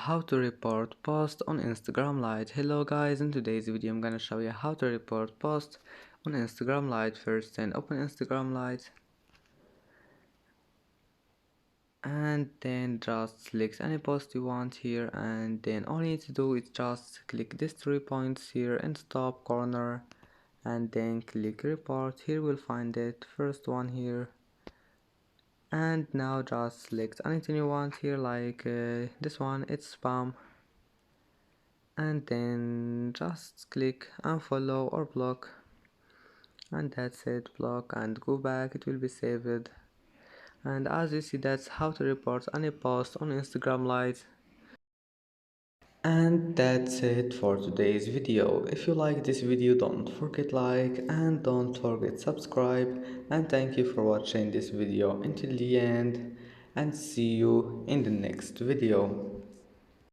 how to report post on Instagram Lite. Hello guys, in today's video I'm gonna show you how to report post on Instagram Lite. First then open Instagram Lite and then just select any post you want here, and then all you need to do is just click these 3 points here in the top corner and then click report. Here we'll find it, first one here, and now just select anything you want here, like this one, it's spam, and then just click unfollow or block, and that's it. Block and go back, it will be saved. And as you see, that's how to report any post on Instagram Lite. And that's it for today's video. If you like this video, don't forget like and don't forget subscribe, and thank you for watching this video until the end, and see you in the next video.